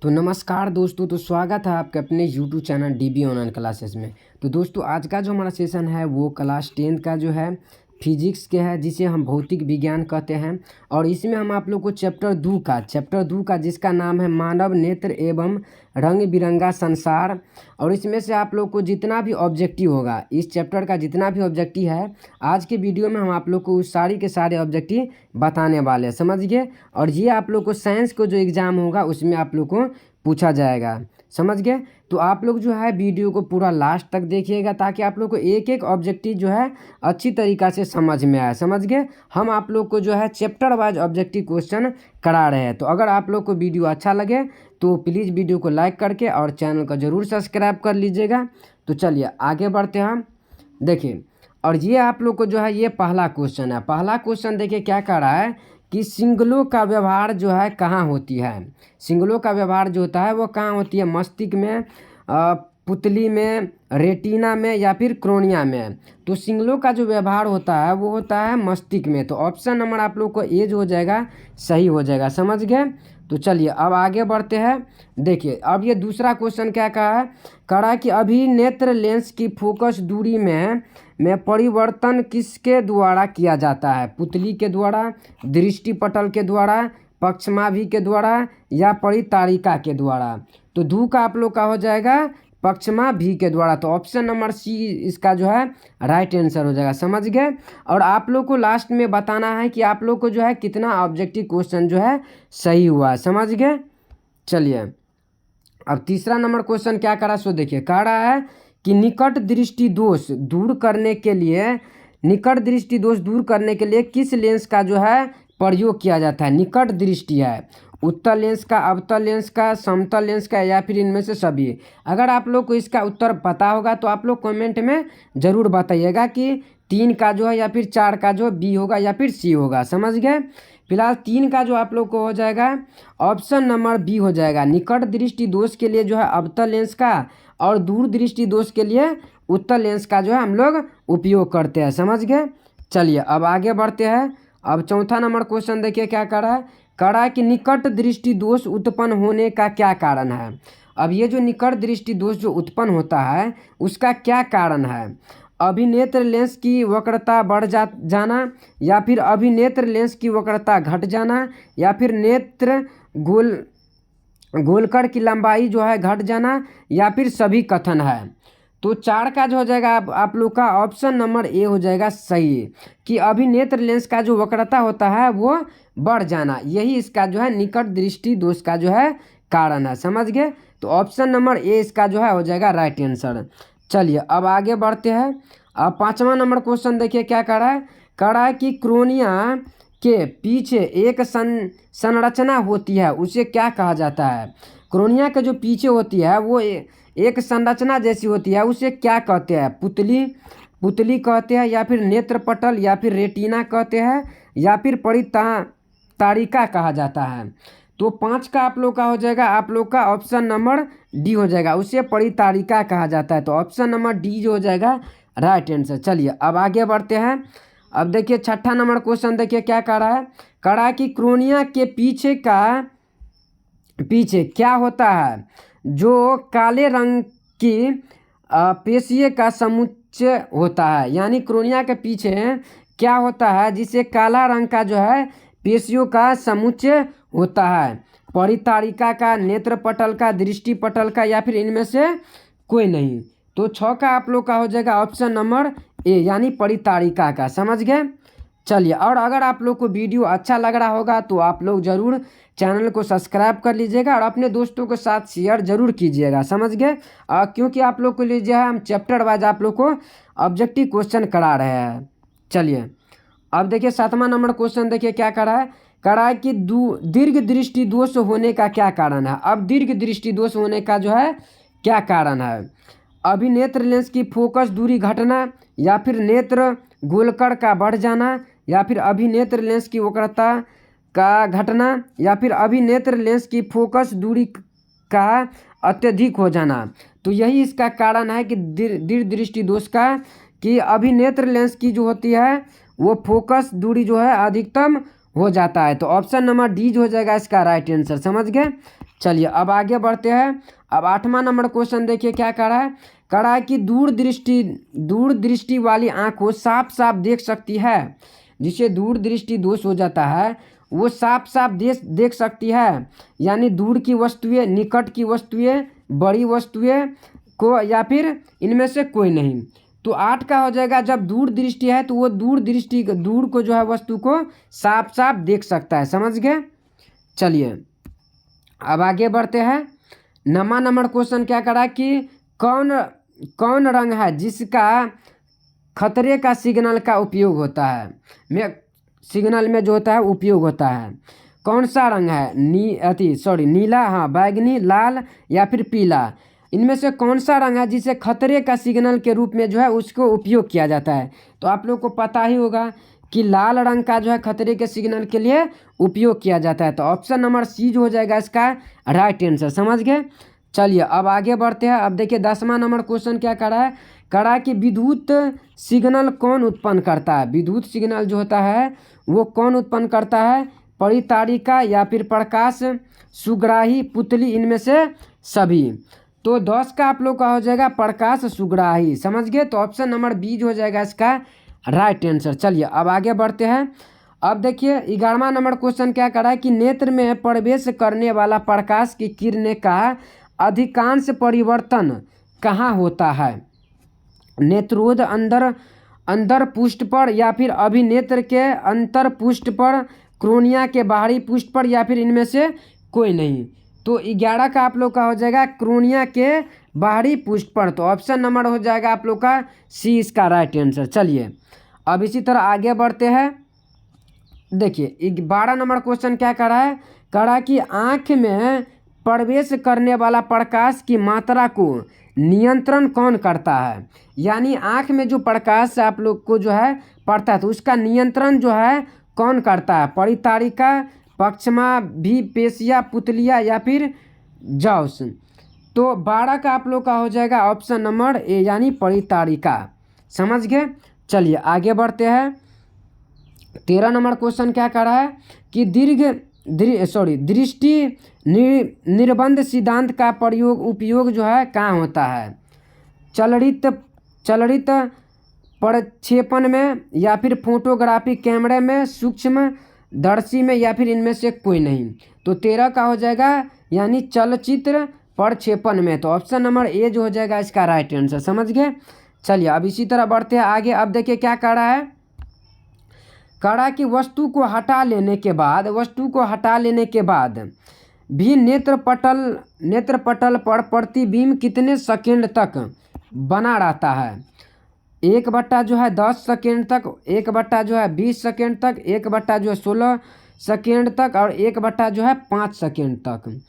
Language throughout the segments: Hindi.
तो नमस्कार दोस्तों, तो स्वागत है आपके अपने YouTube channel dB online classes में। तो दोस्तों आज का जो हमारा सेशन है वो क्लास 10 का जो है फिजिक्स के है, जिसे हम भौतिक विज्ञान कहते हैं। और इसमें हम आप लोग को चैप्टर 2 का जिसका नाम है मानव नेत्र एवं रंग बिरंगा संसार। और इसमें से आप लोग को जितना भी ऑब्जेक्टिव होगा, इस चैप्टर का जितना भी ऑब्जेक्टिव है, आज के वीडियो में हम आप लोग को उस सारी के सारे ऑब्जेक्टिव बताने वाले हैं, समझ गए। और ये आप लोग को साइंस को जो एग्ज़ाम होगा उसमें आप लोग को पूछा जाएगा, समझ गए। तो आप लोग जो है वीडियो को पूरा लास्ट तक देखिएगा, ताकि आप लोग को एक एक ऑब्जेक्टिव जो है अच्छी तरीक़ा से समझ में आए, समझ गए। हम आप लोग को जो है चैप्टर वाइज ऑब्जेक्टिव क्वेश्चन करा रहे हैं। तो अगर आप लोग को वीडियो अच्छा लगे तो प्लीज़ वीडियो को लाइक करके और चैनल को ज़रूर सब्सक्राइब कर लीजिएगा। तो चलिए आगे बढ़ते हैं हम। देखिए, और ये आप लोग को जो है ये पहला क्वेश्चन है। पहला क्वेश्चन देखिए क्या कह रहा है कि सिंगलों का व्यवहार जो है कहाँ होती है। सिंगलों का व्यवहार जो होता है वो कहाँ होती है, मस्तिष्क में, पुतली में, रेटिना में या फिर क्रोनिया में। तो सिंगलों का जो व्यवहार होता है वो होता है मस्तिष्क में। तो ऑप्शन नंबर आप लोग को एज हो जाएगा, सही हो जाएगा, समझ गए। तो चलिए अब आगे बढ़ते हैं। देखिए अब ये दूसरा क्वेश्चन क्या कहा है कि अभिनेत्र लेंस की फोकस दूरी में परिवर्तन किसके द्वारा किया जाता है, पुतली के द्वारा, दृष्टिपटल के द्वारा, पक्षमाभि के द्वारा या परितारिका के द्वारा। तो धू का आप लोग का हो जाएगा पक्षमाभि के द्वारा। तो ऑप्शन नंबर सी इसका जो है राइट आंसर हो जाएगा, समझ गए। और आप लोग को लास्ट में बताना है कि आप लोग को जो है कितना ऑब्जेक्टिव क्वेश्चन जो है सही हुआ है, समझ गए। चलिए अब तीसरा नंबर क्वेश्चन क्या करा सो देखिए, कह रहा है कि निकट दृष्टि दोष दूर करने के लिए किस लेंस का जो है प्रयोग किया जाता है। निकट दृष्टि है, उत्तल लेंस का, अवतल लेंस का, समतल लेंस का या फिर इनमें से सभी। अगर आप लोग को इसका उत्तर पता होगा तो आप लोग कमेंट में ज़रूर बताइएगा कि 3 का जो है या फिर 4 का जो बी होगा या फिर सी होगा, समझ गए। फिलहाल 3 का जो आप लोग को हो जाएगा ऑप्शन नंबर बी हो जाएगा। निकट दृष्टि दोष के लिए जो है अवतल लेंस का और दूर दृष्टि दोष के लिए उत्तल लेंस का जो है हम लोग उपयोग करते हैं, समझ गए। चलिए अब आगे बढ़ते हैं। अब चौथा नंबर क्वेश्चन देखिए क्या कह रहा है कि निकट दृष्टि दोष उत्पन्न होने का क्या कारण है। अब ये जो निकट दृष्टि दोष जो उत्पन्न होता है उसका क्या कारण है। अभिनेत्र लेंस की वक्रता बढ़ जाना या फिर अभिनेत्र लेंस की वक्रता घट जाना या फिर नेत्र गोलकर की लंबाई जो है घट जाना या फिर सभी कथन है। तो 4 का जो हो जाएगा आप लोग का ऑप्शन नंबर ए हो जाएगा सही, कि अभिनेत्र लेंस का जो वक्रता होता है वो बढ़ जाना, यही इसका जो है निकट दृष्टि दोष का जो है कारण है, समझ गए। तो ऑप्शन नंबर ए इसका जो है हो जाएगा राइट आंसर। चलिए अब आगे बढ़ते हैं। अब 5वां नंबर क्वेश्चन देखिए क्या कह रहा है कि क्रोनिया के पीछे एक संरचना होती है, उसे क्या कहा जाता है। क्रोनिया के जो पीछे होती है वो एक संरचना जैसी होती है, उसे क्या कहते हैं। पुतली कहते हैं या फिर नेत्रपटल या फिर रेटिना कहते हैं या फिर परितारिका कहा जाता है। तो 5 का आप लोग का हो जाएगा आप लोग का ऑप्शन नंबर डी हो जाएगा, उसे परितारिका कहा जाता है। तो ऑप्शन नंबर डी जो हो जाएगा राइट आंसर। चलिए अब आगे बढ़ते हैं। अब देखिए 6ठा नंबर क्वेश्चन देखिए क्या कह रहा है कि क्रोनिया के पीछे क्या होता है जो काले रंग की पेशियों का समुच्चय होता है। यानी क्रोनिया के पीछे क्या होता है जिसे काला रंग का जो है पेशियों का समुच्चय होता है। परितारिका का, नेत्रपटल का, दृष्टिपटल का या फिर इनमें से कोई नहीं। तो 6 का आप लोग का हो जाएगा ऑप्शन नंबर ए, यानी परितारिका का, समझ गए। चलिए, और अगर आप लोग को वीडियो अच्छा लग रहा होगा तो आप लोग ज़रूर चैनल को सब्सक्राइब कर लीजिएगा और अपने दोस्तों के साथ शेयर ज़रूर कीजिएगा, समझ गए। क्योंकि आप लोग को लीजिए हम चैप्टर वाइज आप लोग को ऑब्जेक्टिव क्वेश्चन करा रहे हैं। चलिए अब देखिए 7वां नंबर क्वेश्चन देखिए क्या कह रहा है कि दीर्घ दृष्टि दोष होने का क्या कारण है। अब दीर्घ दृष्टि दोष होने का जो है क्या कारण है। अभिनेत्र लेंस की फोकस दूरी घटना या फिर नेत्र गोलकर का बढ़ जाना या फिर अभिनेत्र लेंस की वक्रता का घटना या फिर अभिनेत्र लेंस की फोकस दूरी का अत्यधिक हो जाना। तो यही इसका कारण है कि दीर्घ दृष्टि दोष का, कि अभिनेत्र लेंस की जो होती है वो फोकस दूरी जो है अधिकतम हो जाता है। तो ऑप्शन नंबर डी हो जाएगा इसका राइट आंसर, समझ गए। चलिए अब आगे बढ़ते हैं। अब 8वां नंबर क्वेश्चन देखिए क्या कह रहा है। कह रहा है कि दूर दृष्टि वाली आंखों साफ साफ देख सकती है। जिसे दूर दृष्टि दोष हो जाता है वो साफ साफ देख सकती है, यानी दूर की वस्तुएं, निकट की वस्तुएं, बड़ी वस्तुएं को, या फिर इनमें से कोई नहीं। तो 8 का हो जाएगा, जब दूर दृष्टि है तो वो दूर को जो है वस्तु को साफ साफ देख सकता है। समझ गए। चलिए अब आगे बढ़ते हैं। 9वां नंबर क्वेश्चन क्या करा कि कौन रंग है जिसका खतरे का सिग्नल का उपयोग होता है, सिग्नल में जो होता है उपयोग होता है। कौन सा रंग है? नीला, हाँ, बैगनी, लाल या फिर पीला। इनमें से कौन सा रंग है जिसे खतरे का सिग्नल के रूप में जो है उसको उपयोग किया जाता है? तो आप लोग को पता ही होगा कि लाल रंग का जो है खतरे के सिग्नल के लिए उपयोग किया जाता है। तो ऑप्शन नंबर सी जो हो जाएगा इसका राइट आंसर। समझ गए। चलिए अब आगे बढ़ते हैं। अब देखिए 10वां नंबर क्वेश्चन क्या कर रहा है। कह रहा है कि विद्युत सिग्नल कौन उत्पन्न करता है? विद्युत सिग्नल जो होता है वो कौन उत्पन्न करता है? परितारिका या फिर प्रकाश, सुग्राही, पुतली, इनमें से सभी। तो 10 का आप लोग का हो जाएगा प्रकाश सुग्राही। समझ गए। तो ऑप्शन नंबर बी जो हो जाएगा इसका राइट आंसर। चलिए अब आगे बढ़ते हैं। अब देखिए 11वां नंबर क्वेश्चन क्या कर रहा है कि नेत्र में प्रवेश करने वाला प्रकाश की किरणें का अधिकांश परिवर्तन कहाँ होता है? नेत्रोद अंदर पृष्ठ पर, या फिर अभिनेत्र के अंतर पृष्ठ पर, क्रोनिया के बाहरी पृष्ठ पर, या फिर इनमें से कोई नहीं। तो 11 का आप लोग का हो जाएगा क्रोनिया के बाहरी पृष्ठ पर। तो ऑप्शन नंबर हो जाएगा आप लोग का सी इसका राइट आंसर। चलिए अब इसी तरह आगे बढ़ते हैं। देखिए 12 नंबर क्वेश्चन क्या कर रहा है। कह रहा है कि आँख में प्रवेश करने वाला प्रकाश की मात्रा को नियंत्रण कौन करता है? यानी आँख में जो प्रकाश आप लोग को जो है पड़ता है तो उसका नियंत्रण जो है कौन करता है? परितारिका, पक्षमा, भी पेशिया, पुतलिया या फिर जॉस। तो 12 का आप लोग का हो जाएगा ऑप्शन नंबर ए, यानी परितारिका। समझ गए। चलिए आगे बढ़ते हैं। 13 नंबर क्वेश्चन क्या कर रहा है कि दृष्टि निर्बंध सिद्धांत का उपयोग जो है कहाँ होता है? चलरित प्रक्षेपण में, या फिर फोटोग्राफी कैमरे में, सूक्ष्म दर्शी में, या फिर इनमें से कोई नहीं। तो 13 का हो जाएगा यानी चलचित्र प्रक्षेपण में। तो ऑप्शन नंबर ए जो हो जाएगा इसका राइट आंसर। समझ गए। चलिए अब इसी तरह बढ़ते हैं आगे। अब देखिए क्या कर रहा है। कह रहा है कि वस्तु को हटा लेने के बाद भी नेत्रपटल पर प्रतिबिंब कितने सेकंड तक बना रहता है? 1/10 सेकंड तक, 1/20 सेकंड तक, 1/16 सेकंड तक, और 1/5 सेकंड तक।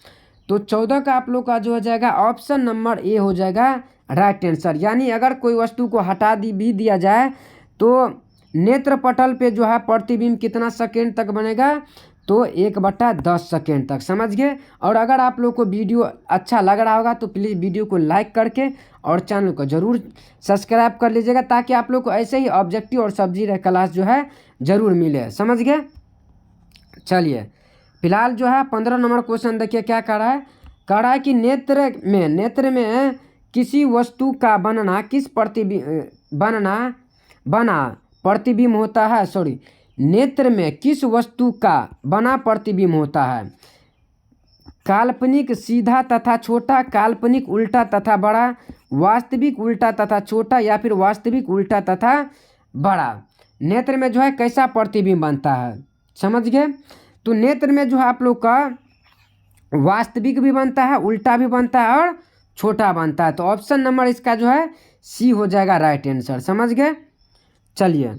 तो 14 का आप लोग का जो हो जाएगा ऑप्शन नंबर ए हो जाएगा राइट आंसर। यानी अगर कोई वस्तु को हटा भी दिया जाए तो नेत्रपटल पे जो है प्रतिबिंब कितना सेकंड तक बनेगा? तो 1/10 सेकंड तक। समझ गए। और अगर आप लोग को वीडियो अच्छा लग रहा होगा तो प्लीज़ वीडियो को लाइक करके और चैनल को ज़रूर सब्सक्राइब कर लीजिएगा, ताकि आप लोग को ऐसे ही ऑब्जेक्टिव और सब्जी क्लास जो है ज़रूर मिले। समझ गए। चलिए फिलहाल जो है 15 नंबर क्वेश्चन देखिए क्या कर रहा है। कह रहा है कि नेत्र में किसी वस्तु का बनना प्रतिबिंब होता है। नेत्र में किस वस्तु का बना प्रतिबिंब होता है? काल्पनिक सीधा तथा छोटा, काल्पनिक उल्टा तथा बड़ा, वास्तविक उल्टा तथा छोटा, या फिर वास्तविक उल्टा तथा बड़ा। नेत्र में जो है कैसा प्रतिबिंब बनता है? समझ गए। तो नेत्र में जो है आप लोग का वास्तविक भी बनता है, उल्टा भी बनता है और छोटा बनता है। तो ऑप्शन नंबर इसका जो है सी हो जाएगा राइट आंसर। समझ गए। चलिए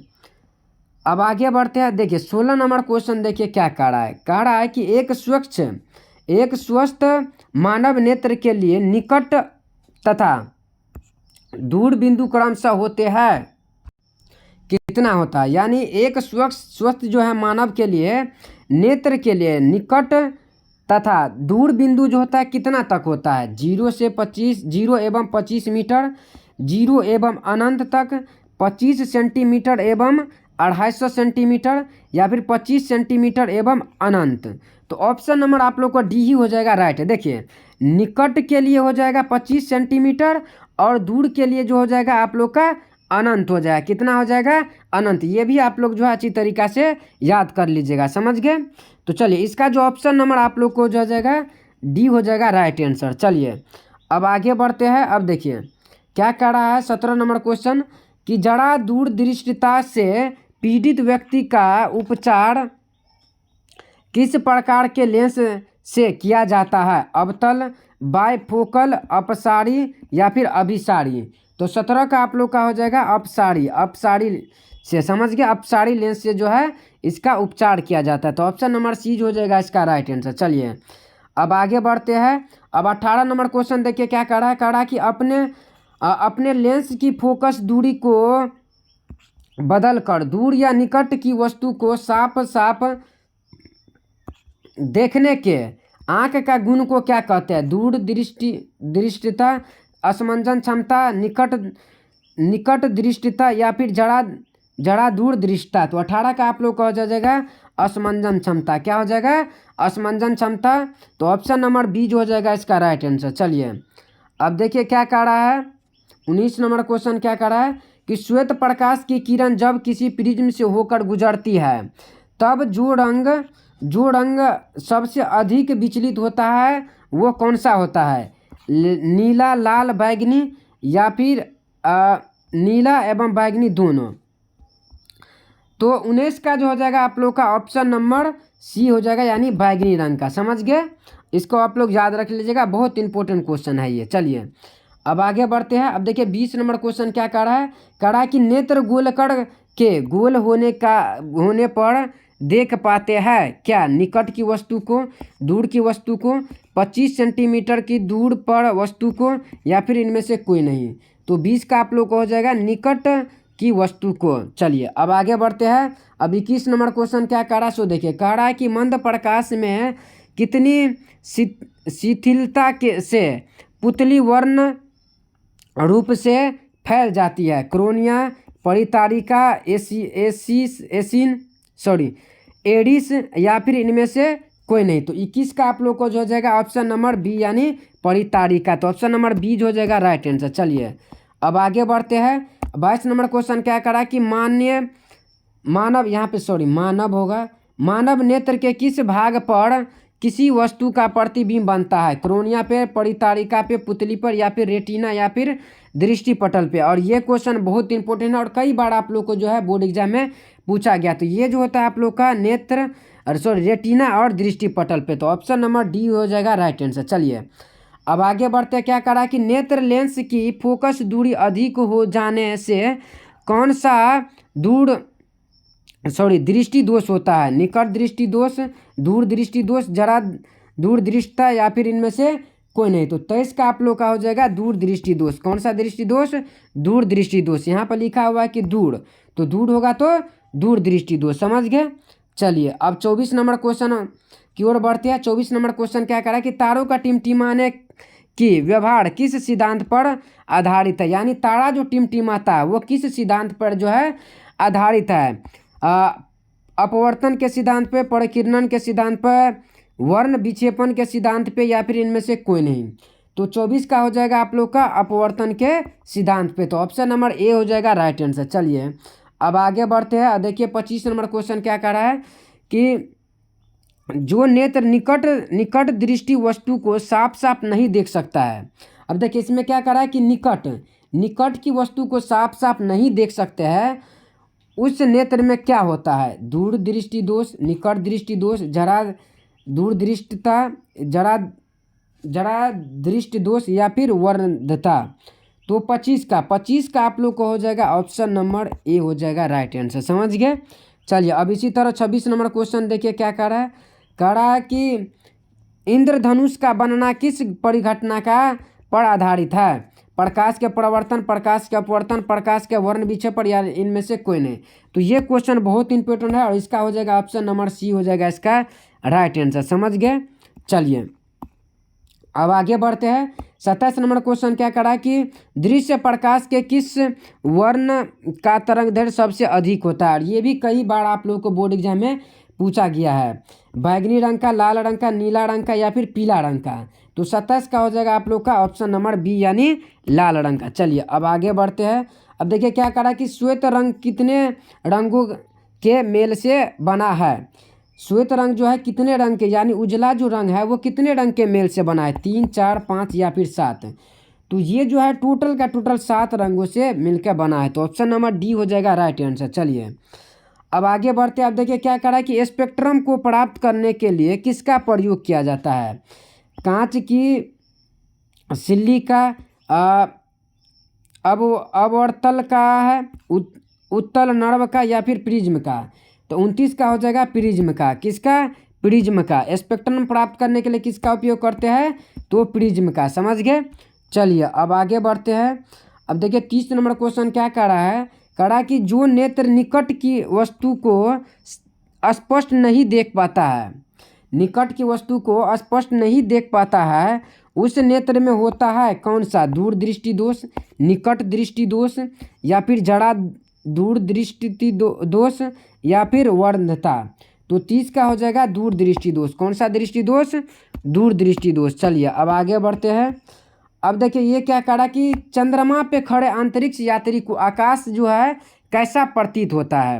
अब आगे बढ़ते हैं। देखिए 16 नंबर क्वेश्चन देखिए क्या कह रहा है। कह रहा है कि एक स्वस्थ मानव नेत्र के लिए निकट तथा दूर बिंदु क्रमशः होते हैं कितना होता है? यानी एक स्वस्थ जो है मानव के लिए, नेत्र के लिए निकट तथा दूर बिंदु जो होता है कितना तक होता है? 0 एवं 25 मीटर, 0 एवं अनंत तक, 25 सेंटीमीटर एवं 250 सेंटीमीटर या फिर 25 सेंटीमीटर एवं अनंत। तो ऑप्शन नंबर आप लोग का डी ही हो जाएगा राइट है। देखिए निकट के लिए हो जाएगा 25 सेंटीमीटर और दूर के लिए जो हो जाएगा आप लोग का अनंत हो जाएगा। कितना हो जाएगा? अनंत। ये भी आप लोग जो है अच्छी तरीक़ा से याद कर लीजिएगा, समझ गए। तो चलिए इसका जो ऑप्शन नंबर आप लोग को जो हो जाएगा डी हो जाएगा राइट आंसर। चलिए अब आगे बढ़ते हैं। अब देखिए क्या कह रहा है 17 नंबर क्वेश्चन कि जरा दूरदृष्टिता से पीड़ित व्यक्ति का उपचार किस प्रकार के लेंस से किया जाता है? अवतल, बायफोकल, अपसारी या फिर अभिसारी। तो 17 का आप लोग का हो जाएगा अपसारी। अपसारी से, समझ गए, अपसारी लेंस से जो है इसका उपचार किया जाता है। तो ऑप्शन नंबर सी हो जाएगा इसका राइट आंसर। चलिए अब आगे बढ़ते हैं। अब 18 नंबर क्वेश्चन देखिए क्या कह रहा है कि अपने लेंस की फोकस दूरी को बदल कर दूर या निकट की वस्तु को साफ साफ देखने के आँख का गुण को क्या कहते हैं? दूर दृष्टिता, असमंजन क्षमता, निकट दृष्टिता या फिर जरा दूर दृष्टिता। तो 18 का आप लोग का हो जाएगा असमंजन क्षमता। क्या हो जाएगा? असमंजन क्षमता। तो ऑप्शन नंबर बी जो हो जाएगा इसका राइट आंसर। चलिए अब देखिए क्या कह रहा है 19 नंबर क्वेश्चन क्या कह रहा है कि श्वेत प्रकाश की किरण जब किसी प्रिज्म से होकर गुजरती है तब जो रंग सबसे अधिक विचलित होता है वो कौन सा होता है? नीला, लाल, बैगनी या फिर नीला एवं बैगनी दोनों। तो 19 का जो हो जाएगा आप लोग का ऑप्शन नंबर सी हो जाएगा, यानी बैगनी रंग का। समझ गए? इसको आप लोग याद रख लीजिएगा, बहुत इंपॉर्टेंट क्वेश्चन है ये। चलिए अब आगे बढ़ते हैं। अब देखिए 20 नंबर क्वेश्चन क्या कह रहा है कि नेत्र गोलकर के गोल होने पर देख पाते हैं क्या? निकट की वस्तु को, दूर की वस्तु को, 25 सेंटीमीटर की दूर पर वस्तु को या फिर इनमें से कोई नहीं। तो 20 का आप लोग को हो जाएगा निकट की वस्तु को। चलिए अब आगे बढ़ते हैं। अब 21 नंबर क्वेश्चन क्या कह रहा है सो देखिए कह रहा है कि मंद प्रकाश में कितनी शिथिलता से पुतली वर्ण रूप से फैल जाती है? क्रोनिया, परितारिका, एडिस या फिर इनमें से कोई नहीं। तो 21 का आप लोग को जो हो जाएगा ऑप्शन नंबर बी यानी परितारिका। तो ऑप्शन नंबर बी जो हो जाएगा राइट आंसर। चलिए अब आगे बढ़ते हैं। 22 नंबर क्वेश्चन क्या करा कि मानव नेत्र के किस भाग पर किसी वस्तु का प्रतिबिंब बनता है? क्रोनिया पे, परितारिका पे, पुतली पर या फिर रेटिना या फिर दृष्टि पटल पे। और ये क्वेश्चन बहुत इंपॉर्टेंट है और कई बार आप लोग को जो है बोर्ड एग्जाम में पूछा गया। तो ये जो होता है आप लोग का रेटिना और दृष्टि पटल पे। तो ऑप्शन नंबर डी हो जाएगा राइट आंसर। चलिए अब आगे बढ़ते हैं। क्या करा कि नेत्र लेंस की फोकस दूरी अधिक हो जाने से कौन सा दृष्टि दोष होता है? निकट दृष्टि दोष, दूर दृष्टि दोष, जरा दूर दृष्टिता या फिर इनमें से कोई नहीं। तो 23 का आप लोग का हो जाएगा दूर दृष्टि दोष। कौन सा दृष्टि दोष? दूर दृष्टि दोष। यहाँ पर लिखा हुआ है कि दूर, तो दूर होगा तो दूर दृष्टि दोष। समझ गए? चलिए अब 24 नंबर क्वेश्चन की ओर बढ़ते हैं। 24 नंबर क्वेश्चन क्या करा कि तारों का टिमटिमाने की व्यवहार किस सिद्धांत पर आधारित है? यानी तारा जो टिमटिमाता है वो किस सिद्धांत पर जो है आधारित है? अपवर्तन के सिद्धांत पे, परिकिरणन के सिद्धांत पर, वर्ण विक्षेपण के सिद्धांत पे या फिर इनमें से कोई नहीं। तो 24 का हो जाएगा आप लोग का अपवर्तन के सिद्धांत पे। तो ऑप्शन नंबर ए हो जाएगा राइट आंसर। चलिए अब आगे बढ़ते हैं। देखिए 25 नंबर क्वेश्चन क्या कह रहा है कि जो नेत्र निकट दृष्टि वस्तु को साफ साफ नहीं देख सकता है। अब देखिए इसमें क्या कह रहा है कि निकट की वस्तु को साफ साफ नहीं देख सकते हैं, उस नेत्र में क्या होता है? दूर दृष्टि दोष, निकट दृष्टि दोष, जरा दूर दृष्टिता, जरा दृष्टि दोष या फिर वर्णता। तो 25 का आप लोग को हो जाएगा ऑप्शन नंबर ए हो जाएगा राइट आंसर। समझ गए? चलिए अब इसी तरह 26 नंबर क्वेश्चन देखिए क्या कह रहा है कि इंद्रधनुष का बनना किस परिघटना का पर आधारित है? प्रकाश के प्रवर्तन, प्रकाश के अपवर्तन, प्रकाश के वर्ण विक्षेपण या इनमें से कोई नहीं। तो ये क्वेश्चन बहुत इंपॉर्टेंट है और इसका हो जाएगा ऑप्शन नंबर सी हो जाएगा इसका राइट आंसर। समझ गए? चलिए अब आगे बढ़ते हैं। 27 नंबर क्वेश्चन क्या करा कि दृश्य प्रकाश के किस वर्ण का तरंगदैर्घ्य सबसे अधिक होता है। और ये भी कई बार आप लोगों को बोर्ड एग्जाम में पूछा गया है। बैगनी रंग का, लाल रंग का, नीला रंग का या फिर पीला रंग का। तो 27 का हो जाएगा आप लोग का ऑप्शन नंबर बी यानी लाल रंग का। चलिए अब आगे बढ़ते हैं। अब देखिए क्या करा कि श्वेत रंग कितने रंगों के मेल से बना है। श्वेत रंग जो है कितने रंग के यानी उजला जो रंग है वो कितने रंग के मेल से बना है, 3, 4, 5 या फिर 7। तो ये जो है टोटल का टोटल 7 रंगों से मिलकर बना है। तो ऑप्शन नंबर डी हो जाएगा राइट आंसर। चलिए अब आगे बढ़ते हैं। अब देखिए क्या करा कि स्पेक्ट्रम को प्राप्त करने के लिए किसका प्रयोग किया जाता है। कांच की, सिल्ली का, अब अवर्तल का है, उत्तल नर्व का या फिर प्रिज्म का। तो 29 का हो जाएगा प्रिज्म का। किसका, प्रिज्म का। स्पेक्ट्रम प्राप्त करने के लिए किसका उपयोग करते हैं, तो प्रिज्म का। समझ गए। चलिए अब आगे बढ़ते हैं। अब देखिए 30 नंबर क्वेश्चन क्या कर रहा है, करा कि जो नेत्र निकट की वस्तु को स्पष्ट नहीं देख पाता है, निकट की वस्तु को स्पष्ट नहीं देख पाता है, उस नेत्र में होता है कौन सा, दूर दृष्टि दोष, निकट दृष्टि दोष या फिर जड़ा दूर दृष्टि दोष या फिर वर्णता। तो 30 का हो जाएगा दूर दृष्टि दोष। कौन सा दृष्टि दोष, दूर दृष्टि दोष। चलिए अब आगे बढ़ते हैं। अब देखिए ये क्या करा कि चंद्रमा पे खड़े अंतरिक्ष यात्री को आकाश जो है कैसा प्रतीत होता है,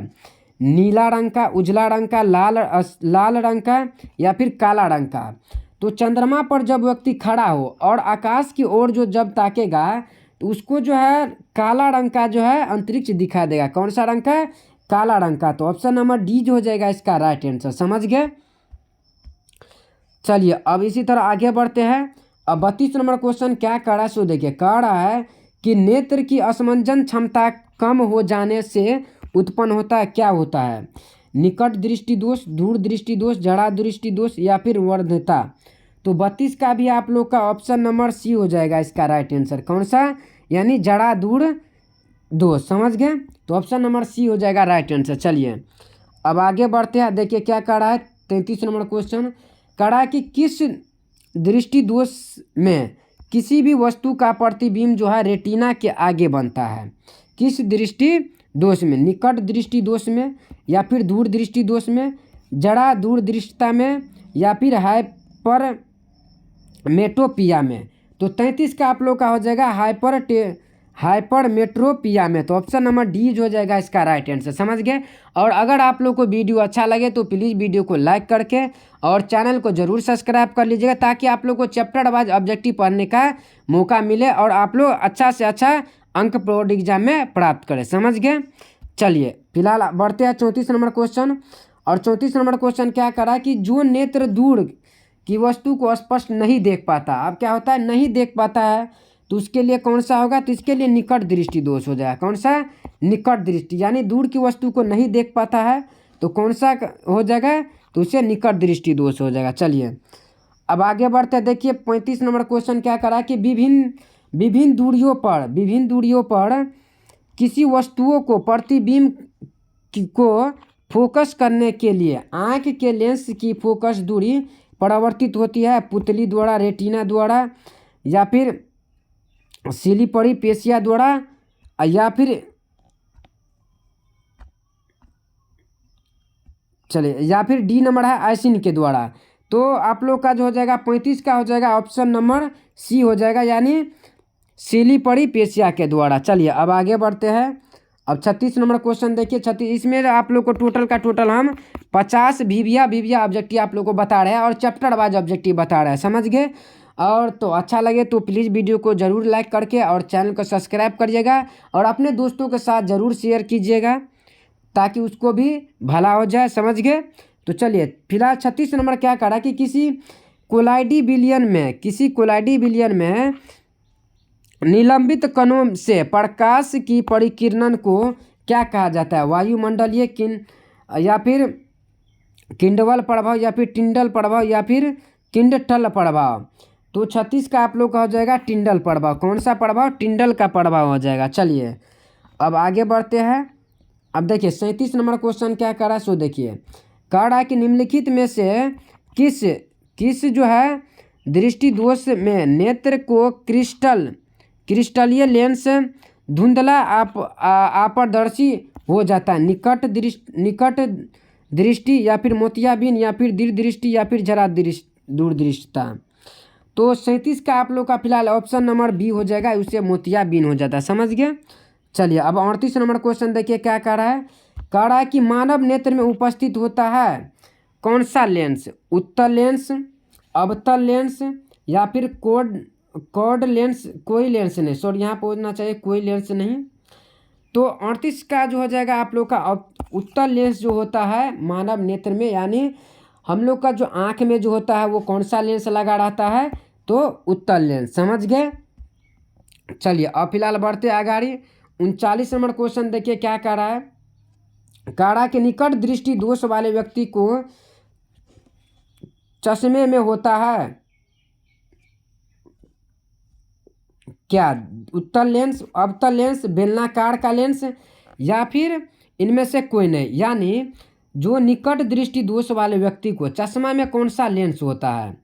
नीला रंग का, उजला रंग का, लाल रंग का या फिर काला रंग का। तो चंद्रमा पर जब व्यक्ति खड़ा हो और आकाश की ओर जो जब ताकेगा तो उसको जो है काला रंग का जो है अंतरिक्ष दिखा देगा। कौन सा रंग का, काला रंग का। तो ऑप्शन नंबर डी जो हो जाएगा इसका राइट आंसर। समझ गए। चलिए अब इसी तरह आगे बढ़ते हैं। अब 32 नंबर क्वेश्चन क्या कह रहा है, सो देखिए कह रहा है कि नेत्र की असमंजन क्षमता कम हो जाने से उत्पन्न होता है, क्या होता है, निकट दृष्टि दोष, दूर दृष्टि दोष, जड़ा दृष्टि दोष या फिर वर्धता। तो 32 का भी आप लोग का ऑप्शन नंबर सी हो जाएगा इसका राइट आंसर। कौन सा, यानी जड़ा दूर दोष। समझ गए। तो ऑप्शन नंबर सी हो जाएगा राइट आंसर। चलिए अब आगे बढ़ते हैं। देखिए क्या कह रहा है 33 नंबर क्वेश्चन, कह रहा है कि किस दृष्टि दोष में किसी भी वस्तु का प्रतिबिंब जो है रेटिना के आगे बनता है। किस दृष्टि दोष में, निकट दृष्टि दोष में या फिर दूर दृष्टि दोष में, जड़ा दूर दृष्टता में या फिर हाइपर मेट्रोपिया में। तो 33 का आप लोग का हो जाएगा हाइपर मेट्रोपिया में। तो ऑप्शन नंबर डी जो हो जाएगा इसका राइट आंसर। समझ गए। और अगर आप लोग को वीडियो अच्छा लगे तो प्लीज़ वीडियो को लाइक करके और चैनल को ज़रूर सब्सक्राइब कर लीजिएगा ताकि आप लोग को चैप्टर वाइज ऑब्जेक्टिव पढ़ने का मौका मिले और आप लोग अच्छा से अच्छा अंक बोर्ड एग्जाम में प्राप्त करें। समझ गए। चलिए फिलहाल बढ़ते हैं 34 नंबर क्वेश्चन। और 34 नंबर क्वेश्चन क्या करा कि जो नेत्र दूर की वस्तु को स्पष्ट नहीं देख पाता, अब क्या होता है, नहीं देख पाता है, तो उसके लिए कौन सा होगा, तो इसके लिए निकट दृष्टि दोष हो जाएगा। कौन सा, निकट दृष्टि, यानी दूर की वस्तु को नहीं देख पाता है तो कौन सा हो जाएगा, तो उसे निकट दृष्टि दोष हो जाएगा। चलिए अब आगे बढ़ते हैं। देखिए 35 नंबर क्वेश्चन क्या करा कि विभिन्न दूरियों पर किसी वस्तुओं को प्रतिबिंब को फोकस करने के लिए आँख के लेंस की फोकस दूरी परिवर्तित होती है, पुतली द्वारा, रेटिना द्वारा या फिर सिलीपरी पेशिया द्वारा या फिर डी नंबर है आइसिन के द्वारा। तो आप लोग का जो हो जाएगा 35 का हो जाएगा ऑप्शन नंबर सी हो जाएगा, यानी सिलीपरी पेशिया के द्वारा। चलिए अब आगे बढ़ते हैं। अब 36 नंबर क्वेश्चन देखिए। 36 इसमें आप लोग को टोटल का टोटल हम 50 वीविया ऑब्जेक्टिव आप लोग को बता रहे हैं और चैप्टर वाइज ऑब्जेक्टिव बता रहे हैं। समझ गए। और तो अच्छा लगे तो प्लीज़ वीडियो को ज़रूर लाइक करके और चैनल को सब्सक्राइब करिएगा और अपने दोस्तों के साथ ज़रूर शेयर कीजिएगा ताकि उसको भी भला हो जाए। समझ गए। तो चलिए फिलहाल 36 नंबर क्या करा कि किसी कोलाइडी बिलियन में निलंबित कणों से प्रकाश की परिकिरणन को क्या कहा जाता है, वायुमंडलीय या फिर किंडवल प्रभाव या फिर टिंडल प्रभाव या फिर किंडटल प्रभाव। तो 36 का आप लोग का हो जाएगा टिंडल प्रभाव। कौन सा प्रभाव, टिंडल का प्रभाव हो जाएगा। चलिए अब आगे बढ़ते हैं। अब देखिए 37 नंबर क्वेश्चन क्या कर रहा है, सो देखिए कह रहा है कि निम्नलिखित में से किस जो है दृष्टि दोष में नेत्र को क्रिस्टलीय लेंस धुंधला अपारदर्शी हो जाता है। निकट दृष्टि या फिर मोतियाबिंद या फिर दीर्घ दृष्टि या फिर जरा दूरदृष्टता। तो 37 का आप लोग का फिलहाल ऑप्शन नंबर बी हो जाएगा, उससे मोतियाबिंद हो जाता है। समझ गए। चलिए अब 38 नंबर क्वेश्चन देखिए क्या कह रहा है। कह रहा है कि मानव नेत्र में उपस्थित होता है कौन सा लेंस, उत्तल लेंस, अवतल लेंस या फिर कॉर्ड लेंस। कोई लेंस नहीं, सॉरी यहाँ पर होना चाहिए कोई लेंस नहीं। तो 38 का जो हो जाएगा आप लोग का उत्तल लेंस जो होता है मानव नेत्र में, यानी हम लोग का जो आँख में जो होता है वो कौन सा लेंस लगा रहता है, तो उत्तल लेंस। समझ गए। चलिए अब फिलहाल बढ़ते आगे। 39 नंबर क्वेश्चन देखिए क्या कह रहा है। कह रहा है कि निकट दृष्टि दोष वाले व्यक्ति को चश्मे में होता है क्या, उत्तल लेंस, अवतल लेंस, बेलनाकार का लेंस या फिर इनमें से कोई नहीं। यानी जो निकट दृष्टि दोष वाले व्यक्ति को चश्मा में कौन सा लेंस होता है,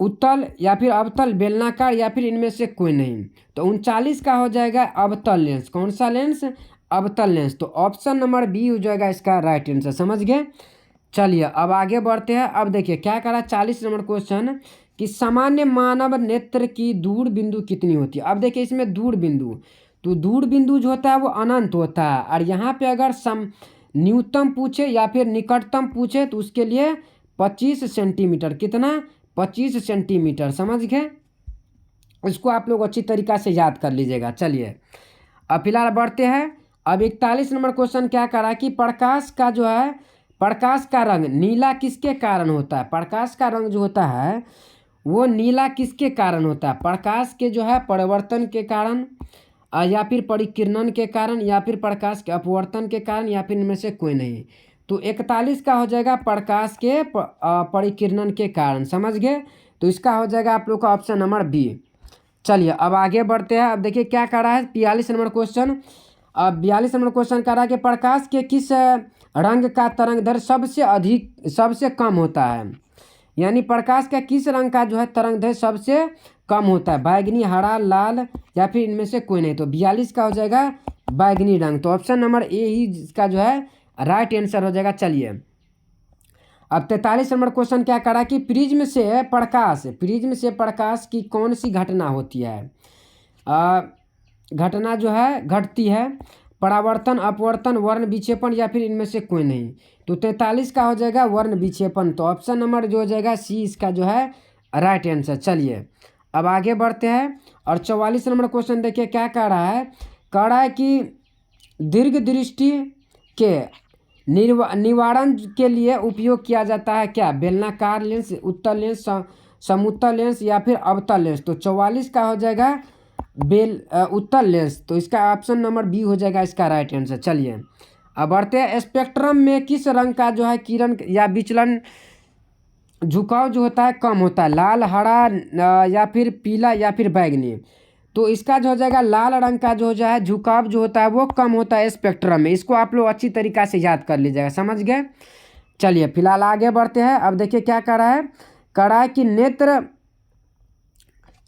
उत्तल या फिर अवतल, बेलनाकार या फिर इनमें से कोई नहीं। तो 39 का हो जाएगा अवतल लेंस। कौन सा लेंस, अवतल लेंस। तो ऑप्शन नंबर बी हो जाएगा इसका राइट आंसर। समझ गए। चलिए अब आगे बढ़ते हैं। अब देखिए क्या कह रहा है 40 नंबर क्वेश्चन कि सामान्य मानव नेत्र की दूर बिंदु कितनी होती है। अब देखिए इसमें दूर बिंदु, तो दूर बिंदु जो होता है वो अनंत होता है। और यहाँ पे अगर न्यूनतम पूछे या फिर निकटतम पूछे तो उसके लिए 25 सेंटीमीटर। कितना, 25 सेंटीमीटर। समझ गए। इसको आप लोग अच्छी तरीक़ा से याद कर लीजिएगा। चलिए अब फिलहाल बढ़ते हैं। अब 41 नंबर क्वेश्चन क्या करा कि प्रकाश का जो है, प्रकाश का रंग नीला किसके कारण होता है। प्रकाश का रंग जो होता है वो नीला किसके कारण होता है, प्रकाश के जो है परिवर्तन के कारण या फिर परिकिरणन के कारण या फिर प्रकाश के अपवर्तन के कारण या फिर इनमें से कोई नहीं। तो 41 का हो जाएगा प्रकाश के परिकिरणन के कारण। समझ गए। तो इसका हो जाएगा आप लोग का ऑप्शन नंबर बी। चलिए अब आगे बढ़ते हैं। अब देखिए क्या कर रहा है 42 नंबर क्वेश्चन। अब 42 नंबर क्वेश्चन कर रहा है कि प्रकाश के किस रंग का तरंग दैर्ध्य सबसे कम होता है। यानी प्रकाश का किस रंग का जो है तरंग दैर्ध्य सबसे कम होता है, बैगनी, हरा, लाल या फिर इनमें से कोई नहीं। तो 42 का हो जाएगा बैगनी रंग। तो ऑप्शन नंबर ए ही इसका जो है राइट आंसर हो जाएगा। चलिए अब 43 नंबर क्वेश्चन क्या करा कि प्रिज्म से प्रकाश की कौन सी घटना होती है। घटना जो है घटती है, परावर्तन, अपवर्तन, वर्ण विक्षेपण या फिर इनमें से कोई नहीं। तो 43 का हो जाएगा वर्ण विक्षेपण। तो ऑप्शन नंबर जो हो जाएगा सी इसका जो है राइट आंसर। चलिए अब आगे बढ़ते हैं। और 44 नंबर क्वेश्चन देखिए क्या कह रहा है कि दीर्घ दृष्टि के निवारण के लिए उपयोग किया जाता है क्या, बेलनाकार लेंस, उत्तल लेंस, समतल लेंस या फिर अवतल लेंस। तो 44 का हो जाएगा उत्तल लेंस। तो इसका ऑप्शन नंबर बी हो जाएगा इसका राइट आंसर। चलिए अब बढ़ते हैं। स्पेक्ट्रम में किस रंग का जो है किरण या विचलन झुकाव जो होता है कम होता है, लाल, हरा या फिर पीला या फिर बैगनी। तो इसका जो हो जाएगा लाल रंग का जो है झुकाव जो होता है वो कम होता है स्पेक्ट्रम में। इसको आप लोग अच्छी तरीक़ा से याद कर लीजिएगा। समझ गए। चलिए फिलहाल आगे बढ़ते हैं। अब देखिए क्या कर रहा है कि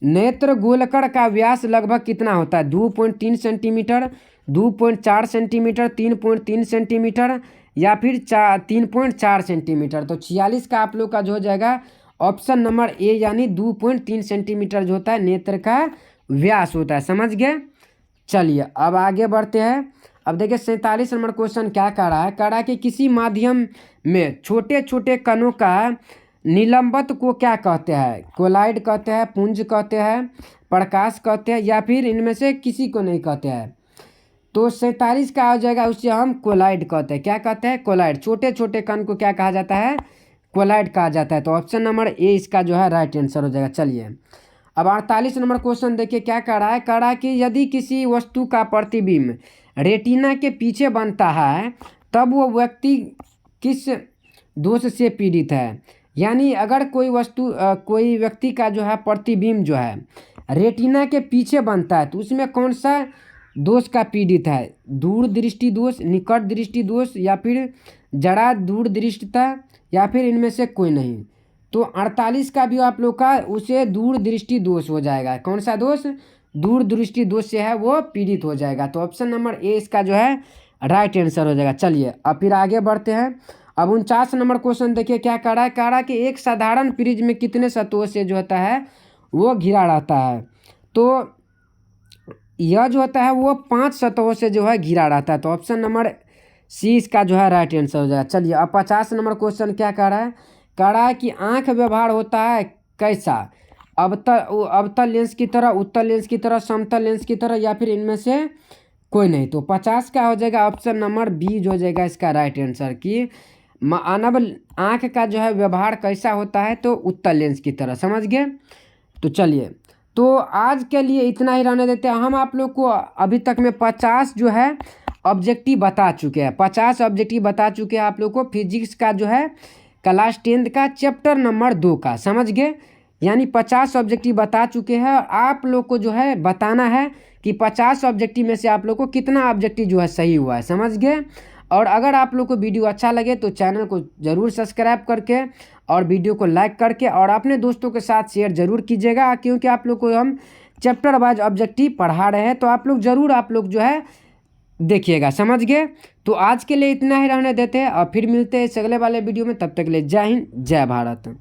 नेत्र गोलक का व्यास लगभग कितना होता है, 2.3 सेंटीमीटर, 2.4 सेंटीमीटर, 3.3 सेंटीमीटर या फिर 3.4 सेंटीमीटर। तो 46 का आप लोग का जो हो जाएगा ऑप्शन नंबर ए, यानी 2.3 सेंटीमीटर जो होता है नेत्र का व्यास होता है। समझ गए। चलिए अब आगे बढ़ते हैं। अब देखिए 47 नंबर क्वेश्चन क्या कह रहा है कि किसी माध्यम में छोटे छोटे कणों का निलंबन को क्या कहते हैं, कोलाइड कहते हैं, पुंज कहते हैं, प्रकाश कहते हैं या फिर इनमें से किसी को नहीं कहते हैं। तो 47 का हो जाएगा उससे हम कोलाइड कहते हैं। क्या कहते हैं, कोलाइड। छोटे छोटे कण को क्या कहा जाता है, कोलाइड कहा जाता है। तो ऑप्शन नंबर ए इसका जो है राइट आंसर हो जाएगा। चलिए अब 48 नंबर क्वेश्चन देखिए क्या कह रहा है कि यदि किसी वस्तु का प्रतिबिंब रेटिना के पीछे बनता है तब वो व्यक्ति किस दोष से पीड़ित है। यानी अगर कोई व्यक्ति का जो है प्रतिबिंब जो है रेटिना के पीछे बनता है तो उसमें कौन सा दोष का पीड़ित है, दूर दृष्टि दोष, निकट दृष्टि दोष या फिर जड़ा दूर दृष्टिता या फिर इनमें से कोई नहीं। तो 48 का भी आप लोग का उसे दूरदृष्टि दोष हो जाएगा। कौन सा दोष? दूरदृष्टि दोष से है वो पीड़ित हो जाएगा। तो ऑप्शन नंबर ए इसका जो है राइट आंसर हो जाएगा। चलिए अब फिर आगे बढ़ते हैं। अब 49 नंबर क्वेश्चन देखिए क्या कह रहा है। कह रहा है कि एक साधारण फ्रिज में कितने सतहों से जो होता है वो घिरा रहता है। तो यह जो होता है वो 5 सतहों से जो है घिरा रहता है। तो ऑप्शन नंबर सी इसका जो है राइट आंसर हो जाएगा। चलिए अब 50 नंबर क्वेश्चन क्या कह रहा है। कह रहा है कि आंख व्यवहार होता है कैसा? अवतल लेंस की तरह, उत्तल लेंस की तरह, समतल लेंस की तरह, या फिर इनमें से कोई नहीं। तो 50 का हो जाएगा ऑप्शन नंबर बी जो हो जाएगा इसका राइट आंसर कि मानव आँख का जो है व्यवहार कैसा होता है, तो उत्तल लेंस की तरह। समझ गए? तो चलिए तो आज के लिए इतना ही रहने देते हैं। हम आप लोग को अभी तक में 50 जो है ऑब्जेक्टिव बता चुके हैं। 50 ऑब्जेक्टिव बता चुके हैं आप लोग को फिजिक्स का जो है क्लास 10 का चैप्टर नंबर 2 का। समझ गए? यानी 50 ऑब्जेक्टिव बता चुके हैं और आप लोग को जो है बताना है कि 50 ऑब्जेक्टिव में से आप लोग को कितना ऑब्जेक्टिव जो है सही हुआ है। समझ गए? और अगर आप लोग को वीडियो अच्छा लगे तो चैनल को ज़रूर सब्सक्राइब करके और वीडियो को लाइक करके और अपने दोस्तों के साथ शेयर ज़रूर कीजिएगा, क्योंकि आप लोग को हम चैप्टर वाइज ऑब्जेक्टिव पढ़ा रहे हैं। तो आप लोग ज़रूर आप लोग जो है देखिएगा। समझ गए? तो आज के लिए इतना ही रहने देते हैं और फिर मिलते हैं इस अगले वाले वीडियो में। तब तक के लिए जय हिंद, जय भारत।